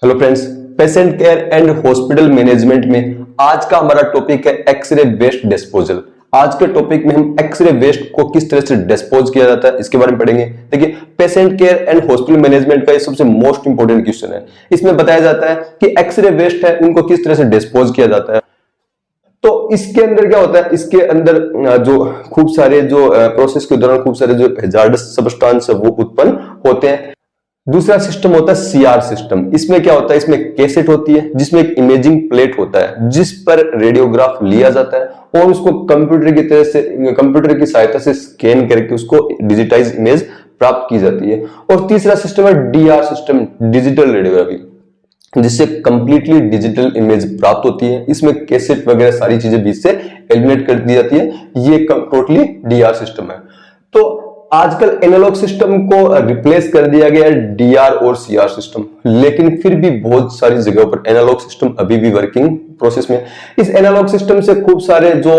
Hello friends, patient care and hospital management में आज का हमारा टॉपिक है एक्सरे वेस्ट डिस्पोजल। आज के टॉपिक में हम एक्सरे वेस्ट को किस तरह से डिस्पोज किया जाता है इसके बारे में पढ़ेंगे। देखिए, patient care and hospital management का ये सबसे मोस्ट इंपोर्टेंट क्वेश्चन है। इसमें बताया जाता है कि एक्सरे वेस्ट है उनको किस तरह से डिस्पोज किया जाता है। तो इसके अंदर क्या होता है, इसके अंदर जो खूब सारे जो प्रोसेस के दौरान खूब सारे जो हैजार्डस सब्सटेंस है वो उत्पन्न होते हैं। दूसरा सिस्टम होता है सीआर सिस्टम। इसमें क्या होता है, इसमें कैसेट होती है जिसमें एक इमेजिंग प्लेट होता है जिस पर रेडियोग्राफ लिया जाता है और उसको कंप्यूटर की तरह से कंप्यूटर की सहायता से स्कैन करके उसको डिजिटाइज इमेज प्राप्त की जाती है। और तीसरा सिस्टम है डीआर सिस्टम, डिजिटल रेडियोग्राफी, जिससे कंप्लीटली डिजिटल इमेज प्राप्त होती है। इसमें कैसेट वगैरह सारी चीजें बीच से एलिमिनेट कर दी जाती है। ये टोटली डीआर सिस्टम है। तो आजकल एनालॉग सिस्टम को रिप्लेस कर दिया गया है डीआर और सीआर सिस्टम, लेकिन फिर भी बहुत सारी जगहों पर एनालॉग सिस्टम अभी भी वर्किंग प्रोसेस में। इस एनालॉग सिस्टम से खूब सारे जो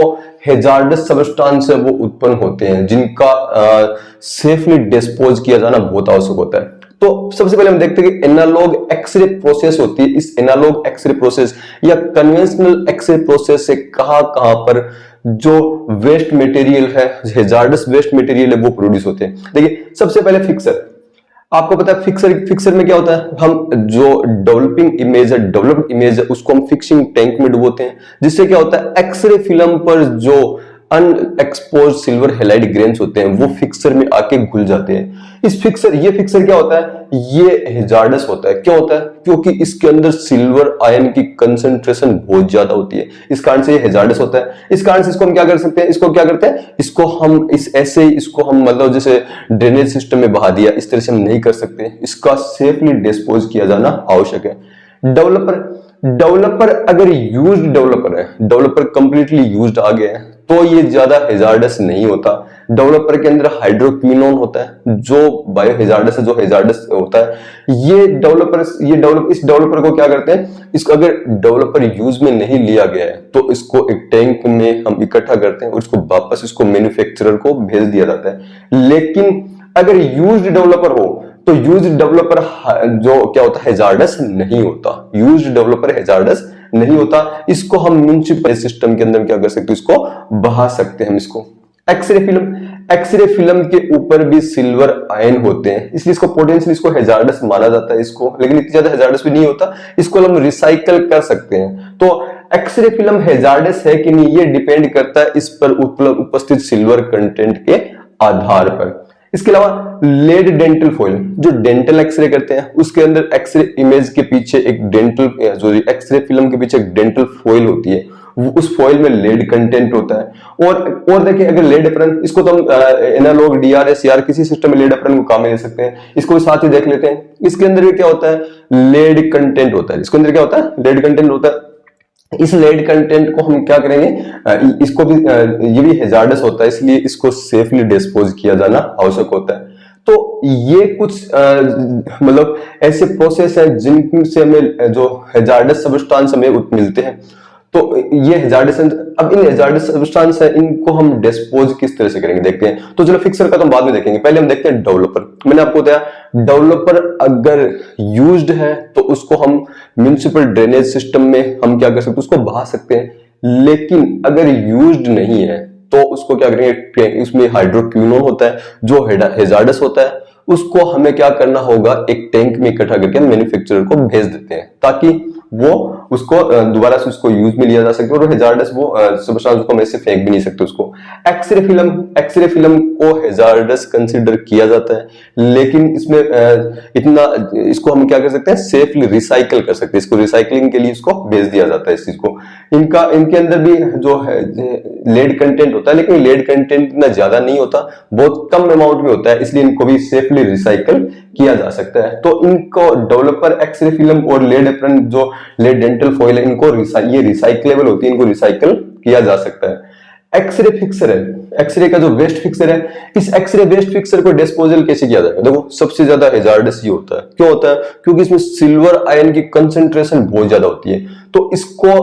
हैजार्डस सब्सटेंस है वो उत्पन्न होते हैं जिनका सेफली डिस्पोज किया जाना बहुत आवश्यक होता है। तो सबसे पहले हम देखते हैं कि एनालॉग एक्सरे प्रोसेस होती है। इस एनालॉग एक्सरे प्रोसेस या कन्वेंशनल एक्सरे प्रोसेस से कहां पर जो वेस्ट मटेरियल है, हैजार्डस वेस्ट मटेरियल है, वो प्रोड्यूस होते हैं। देखिए, सबसे पहले फिक्सर। आपको पता है फिक्सर में क्या होता है, हम जो डेवलपिंग इमेज है, डेवलप्ड इमेज है, उसको हम फिक्सिंग टैंक में डुबोते हैं, जिससे क्या होता है एक्सरे फिल्म पर जो अनएक्सपोज्ड सिल्वर हैलाइड ग्रेन्स होते हैं वो फिक्सर में आके घुल जाते हैं। ये फिक्सर क्या होता है, ये हैजार्डस होता है। क्यों होता है? क्योंकि इसके अंदर सिल्वर आयन की कंसंट्रेशन बहुत ज्यादा होती है, इस कारण से ये हैजार्डस होता है। इस कारण से इसको हम क्या कर सकते हैं, इसको हम मतलब जैसे ड्रेनेज सिस्टम में बहा दिया, इस तरह से हम नहीं कर सकते। इसका सेफली डिस्पोज किया जाना आवश्यक है। डेवलपर अगर यूज्ड डेवलपर है, डेवलपर कंप्लीटली यूज्ड आ गया है, तो ये ज्यादा हैजार्डस नहीं होता। डेवलपर के अंदर हाइड्रोक्विनोन होता है जो बायो हैजार्डस है, जो हैजार्डस होता है। इस डेवलपर को क्या करते हैं, इसको अगर डेवलपर यूज में नहीं लिया गया है तो इसको एक टैंक में हम इकट्ठा करते हैं और इसको वापस इसको मैन्युफैक्चरर को भेज दिया जाता है। लेकिन अगर यूज्ड डेवलपर हो तो यूज्ड डेवलपर जो क्या होता है, हैजार्डस नहीं होता। यूज्ड डेवलपर हैजार्डस नहीं होता। इसको हम म्युनिसिपल सिस्टम के अंदर क्या कर सकते हैं, इसको बहा सकते हैं। हम इसको एक्सरे फिल्म के ऊपर भी सिल्वर आयन होते हैं, इसलिए इसको पोटेंशियल इसको हैजार्डस माना जाता है इसको, लेकिन इतनी ज्यादा हैजार्डस भी नहीं होता। इसको हम रिसाइकल कर सकते हैं। तो एक्सरे फिल्म हैजार्डस है कि नहीं, ये डिपेंड करता है इस पर उपस्थित सिल्वर कंटेंट के आधार पर। इसके अलावा लेड डेंटल फॉइल, जो डेंटल एक्सरे करते हैं उसके अंदर एक्सरे इमेज के पीछे एक डेंटल, जो एक्सरे फिल्म के पीछे एक डेंटल फॉइल होती है, उस फॉइल में लेड कंटेंट होता है। और देखिए, अगर लेड एप्रन, इसको तो हम एनालॉग डीआर या सीआर किसी सिस्टम में लेड एप्रन को काम में ले सकते हैं। इसको साथ ही देख लेते हैं। इसके अंदर भी क्या होता है, लेड कंटेंट होता है। इसके अंदर क्या होता है, लेड कंटेंट होता है। इस लेड कंटेंट को हम क्या करेंगे, इसको भी ये भी हैजार्डस होता है, इसलिए इसको सेफली डिस्पोज किया जाना आवश्यक होता है। तो ये कुछ मतलब ऐसे प्रोसेस है जिनसे हमें जो हैजार्डस सब्सटेंस हमें मिलते हैं। तो ये हैजार्डस, अब इन हैजार्डस सब्सटेंस है, इनको हम डिस्पोज किस तरह से करेंगे देखते हैं। तो चलो, फिक्सर का तो हम बाद में देखेंगे, पहले हम देखते हैं डेवलपर। मैंने आपको बताया डेवलपर अगर यूज्ड है तो उसको हम म्युनिसिपल ड्रेनेज सिस्टम में हम क्या कर सकते हैं, उसको बहा सकते हैं। लेकिन अगर यूज्ड नहीं है तो उसको क्या करेंगे, उसमें हाइड्रोक्विनोन होता है जो हैजार्डस होता है, उसको हमें क्या करना होगा, एक टैंक में इकट्ठा करके मैन्युफैक्चरर को भेज देते हैं ताकि वो उसको दोबारा से उसको यूज में लिया जा सके। और हैजार्डस वो सब्सटेंस को हम ऐसे फेंक भी नहीं सकते उसको। एक्सरे फिल्म को हैजार्डस कंसीडर किया जाता है, लेकिन इसमें इसको हम क्या कर सकते हैं, सेफली रिसाइकल कर सकते हैं। इसको रिसाइकलिंग के लिए इसको भेज दिया जाता है इस चीज को। इनके अंदर भी जो है लेड कंटेंट होता है, लेकिन लेड कंटेंट इतना ज्यादा नहीं होता, बहुत कम अमाउंट में होता है, इसलिए इनको भी सेफली रिसाइकल किया जा सकता है। तो इनको डेवलपर, एक्सरे फिल्म और लेड एप्रन, जो लेड डेंटल फॉइल है, इनको ये रिसाइकलेबल होती है, इनको रिसाइकल किया जा सकता है। एक्सरे फिक्सर है, एक्सरे का जो वेस्ट फिक्सर है, इस एक्सरे वेस्ट फिक्सर को डिस्पोजल कैसे किया जाएगा। देखो, सबसे ज्यादा हैजार्डस ये होता है। क्यों होता है? क्योंकि इसमें सिल्वर आयन की कंसंट्रेशन बहुत ज्यादा होती है। तो इसको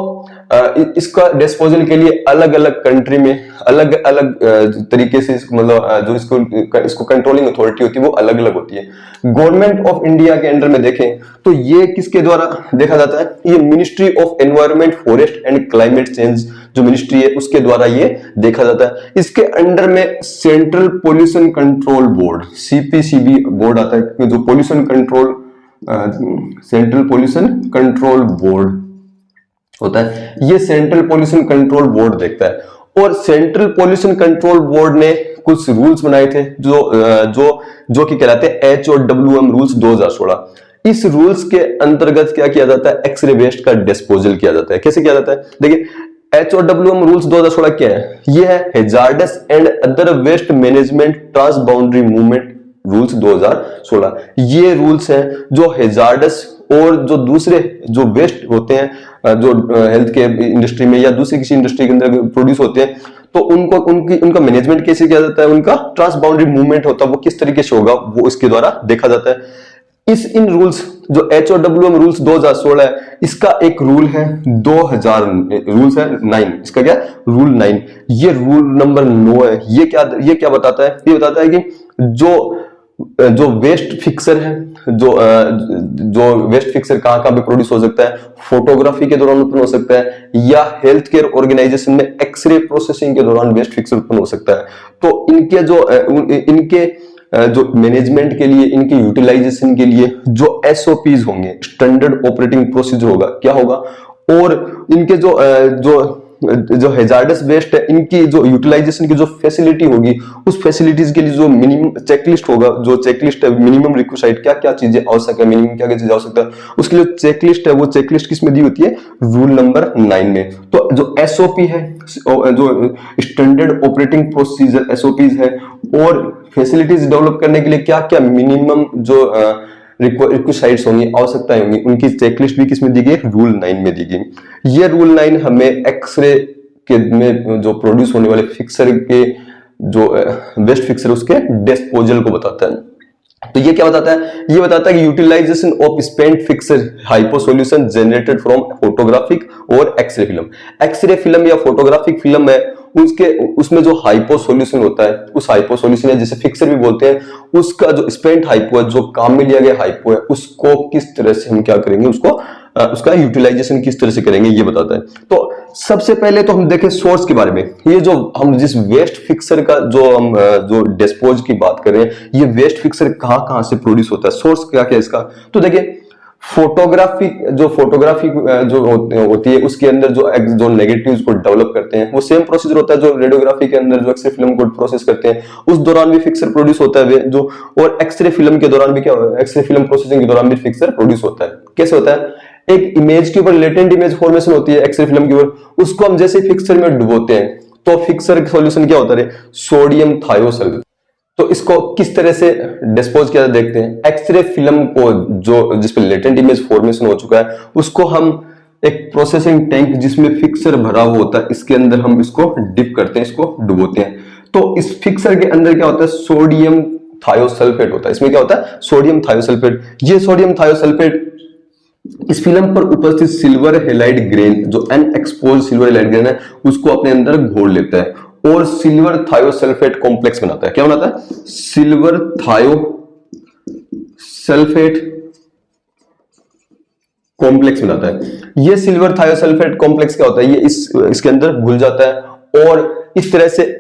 इसका डिस्पोजल के लिए अलग अलग कंट्री में अलग अलग तरीके से मतलब जो इसको कंट्रोलिंग अथॉरिटी होती है वो अलग अलग होती है। गवर्नमेंट ऑफ इंडिया के अंडर में देखें तो ये किसके द्वारा देखा जाता है, ये ministry of environment forest and climate change जो मिनिस्ट्री है उसके द्वारा ये देखा जाता है। इसके अंडर में central pollution control board CPCB board आता है, जो pollution control central pollution control board होता है, ये सेंट्रल पोल्यूशन कंट्रोल बोर्ड देखता है। और सेंट्रल पोल्यूशन कंट्रोल बोर्ड ने कुछ रूल्स बनाए थे जो कि कहलाते हैं HOWM रूल्स 2016। इस रूल्स के अंतर्गत क्या किया जाता है, एक्सरे वेस्ट का डिस्पोजल किया जाता है। कैसे किया जाता है, देखिए HOWM रूल्स 2016 क्या है, ये है hazardous and other waste management transboundary movement rules 2016। ये रूल्स हैं जो हैजार्डस और जो दूसरे जो वेस्ट होते हैं जो हेल्थ केयर इंडस्ट्री में या दूसरी किसी इंडस्ट्री के अंदर प्रोड्यूस होते हैं, तो उनका मैनेजमेंट कैसे किया जाता है, उनका ट्रांस बाउंड्री मूवमेंट होता है वो किस तरीके से होगा वो इसके द्वारा देखा जाता है। इन रूल्स जो HOWM रूल्स 2016 है, इसका एक रूल है 2000 रूल्स है 9, इसका क्या रूल 9, ये रूल नंबर 9 है। ये क्या बताता है, ये बताता है कि जो वेस्ट फिक्सर है, जो वेस्ट फिक्सर कहां पे प्रोड्यूस हो सकता है, फोटोग्राफी के दौरान उत्पन्न हो सकता है या हेल्थ केयर ऑर्गेनाइजेशन में एक्सरे प्रोसेसिंग के दौरान वेस्ट फिक्सर उत्पन्न हो सकता है। तो इनके जो मैनेजमेंट के लिए, इनके यूटिलाइजेशन के लिए जो SOPs होंगे, स्टैंडर्ड ऑपरेटिंग प्रोसीजर होगा, क्या होगा, और इनके जो हैजार्डस वेस्ट है इनकी जो यूटिलाइजेशन की जो फैसिलिटी होगी, उस फैसिलिटीज के लिए जो मिनिमम चेकलिस्ट होगा, जो चेकलिस्ट है मिनिमम रिक्विसाइट क्या क्या चीजें आवश्यक है, मिनिमम क्या क्या चीजें आवश्यक है, उसके लिए चेकलिस्ट है, वो चेकलिस्ट किस में दी होती है, रूल नंबर 9 में। तो जो SOP है, जो स्टैंडर्ड ऑपरेटिंग प्रोसीजर SOPs है, और फैसिलिटीज डेवलप करने के लिए क्या क्या मिनिमम जो रिक्विसाइट्स होंगी, आवश्यकताएं होंगी, उनकी चेकलिस्ट भी किसमें दी गई, रूल 9 में दी गई। ये रूल 9 हमें एक्सरे के में जो प्रोड्यूस होने वाले फिक्सर के जो वेस्ट फिक्सर उसके डिस्पोजल को बताता है। तो ये क्या बताता है, ये बताता है कि utilisation of spent fixer hypo solution generated from photographic और एक्सरे फिल्म या फोटोग्राफिक फिल्म है, उसमें जो हाइपो सॉल्यूशन होता है, उस हाइपो सॉल्यूशन है जिसे फिक्सर भी बोलते हैं, उसका जो स्पेंट हाइपो है, जो काम में लिया गया हाइपो है, उसको किस तरह से हम क्या करेंगे, उसका यूटिलाइजेशन किस तरह से करेंगे, ये बताता है। तो सबसे पहले तो हम देखें सोर्स के बारे में। ये जो हम जिस वेस्ट फिक्सर का जो डिस्पोज की बात कर रहे हैं, ये वेस्ट फिक्सर कहां से प्रोड्यूस होता है, सोर्स क्या क्या है इसका। तो देखिए फोटोग्राफी जो होती है उसके अंदर जो नेगेटिव्स को डेवलप करते हैं, वो सेम प्रोसीजर होता है जो रेडियोग्राफी के अंदर जो एक्सरे फिल्म को प्रोसेस करते हैं, उस दौरान भी फिक्सर प्रोड्यूस होता है और एक्सरे फिल्म के दौरान भी क्या होता है, एक्सरे फिल्म प्रोसेसिंग के दौरान भी फिक्सर प्रोड्यूस होता है। कैसे होता है, एक इमेज के ऊपर लेटेंट इमेज फॉर्मेशन होती है एक्सरे फिल्म के ऊपर, उसको हम जैसे फिक्सर में डुबोते हैं तो फिक्सर सॉल्यूशन क्या होता है, सोडियम थायोसल्फेट। तो इसको किस तरह से डिस्पोज किया देखते हैं। एक्सरे फिल्म को जो जिस पे लेटेंट इमेज फॉर्मेशन हो चुका है, उसको हम एक प्रोसेसिंग टैंक जिसमें फिक्सर भरा हुआ होता है, इसके अंदर हम इसको डिप करते हैं, इसको डुबोते हैं। तो इस फिक्सर के अंदर क्या होता है, सोडियम थायोसल्फेट होता है। इसमें क्या होता है, सोडियम थायोसल्फेट। ये सोडियम थायोसल्फेट इस फिल्म पर उपस्थित सिल्वर हैलाइड ग्रेन, जो अनएक्सपोज्ड सिल्वर हैलाइड ग्रेन है, उसको अपने अंदर घोल लेता है और सिल्वर थायोसल्फेट कॉम्प्लेक्स बनाता है। क्या बनाता है, सिल्वर थायोसल्फेट कॉम्प्लेक्स बनाता है। ये सिल्वर थायोसल्फेट कॉम्प्लेक्स क्या होता है, ये इसके अंदर घुल जाता है और इस तरह से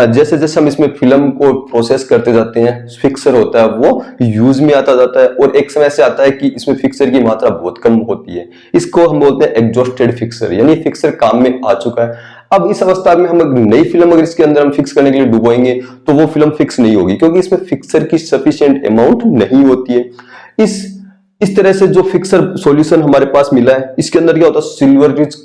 जैसे जैसे हम इसमें फिल्म को प्रोसेस करते जाते हैं, फिक्सर होता है वो यूज में आता जाता है और एक समय से आता है कि इसमें फिक्सर की मात्रा बहुत कम होती है। इसको हम बोलते हैं एग्जॉस्टेड फिक्सर, यानी फिक्सर काम में आ चुका है। अब इस अवस्था में हम नई फिल्म अगर इसके अंदर हम फिक्स करने के लिए डुबोएंगे तो वो फिल्म फिक्स नहीं होगी, क्योंकि इसमें फिक्सर की सफिशिएंट अमाउंट नहीं होती है। इस तरह से जो फिक्सर सॉल्यूशन हमारे पास मिला है, इसके अंदर क्या होता है, सिल्वर रिच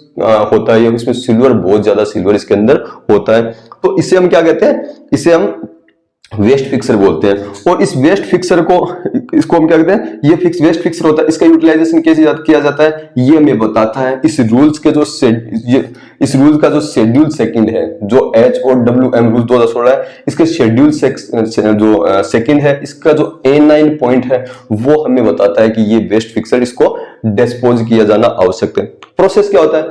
होता है, इसमें सिल्वर बहुत ज्यादा सिल्वर इसके अंदर होता है। तो इसे हम क्या कहते हैं, इसे हम वेस्ट फिक्सर बोलते हैं। और इस वेस्ट फिक्सर को इसको हम क्या कहते हैं, ये वेस्ट फिक्सर होता है। इसका यूटिलाइजेशन कैसे किया जाता है, ये हमें बताता है इस रूल्स के इस रूल का जो शेड्यूल सेकंड है, जो HOWM रूल 2016 है, इसके शेड्यूल जो सेकंड है, इसका जो A9 पॉइंट है, वो हमें बताता है कि ये वेस्ट फिक्सर इसको डिस्पोज किया जाना आवश्यक है। प्रोसेस क्या होता है,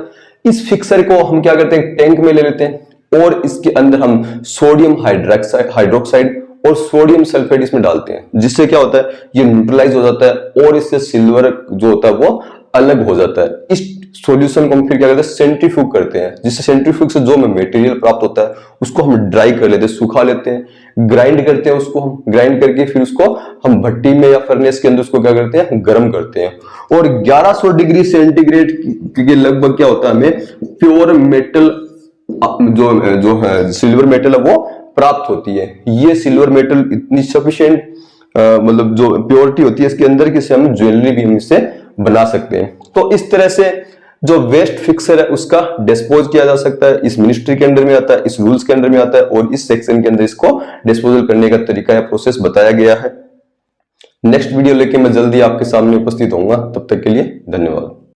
इस फिक्सर को हम क्या करते हैं, टैंक में ले लेते हैं और इसके अंदर हम सोडियम हाइड्रोक्साइड और सोडियम सल्फेट इसमें डालते हैं, जिससे क्या होता है, ये न्यूट्रलाइज हो जाता है और इससे सिल्वर जो होता है वो अलग हो जाता है। इस सॉल्यूशन को हम फिर क्या करते हैं, सेंट्रीफ्यूग करते हैं, जिससे सेंट्रीफ्यूग से जो हमें मटेरियल प्राप्त होता है उसको हम ड्राई कर लेते हैं, सुखा लेते हैं, ग्राइंड करते हैं, उसको हम ग्राइंड करके फिर उसको हम भट्टी में या फर्नेस के अंदर उसको क्या करते हैं, गर्म करते हैं। और 1100 डिग्री सेंटीग्रेड के लगभग क्या होता है, हमें प्योर मेटल जो है सिल्वर मेटल है वो प्राप्त होती है। ये सिल्वर मेटल इतनी सफिशिएंट मतलब जो प्योरिटी होती है इसके अंदर, कि हम ज्वेलरी भी हम इससे बना सकते हैं। तो इस तरह से जो वेस्ट फिक्सर है उसका डिस्पोज किया जा सकता है, इस मिनिस्ट्री के अंदर में आता है, इस रूल्स के अंदर में आता है और इस सेक्शन के अंदर इसको डिस्पोजल करने का तरीका या प्रोसेस बताया गया है। नेक्स्ट वीडियो लेके मैं जल्दी आपके सामने उपस्थित होऊंगा, तब तक के लिए धन्यवाद।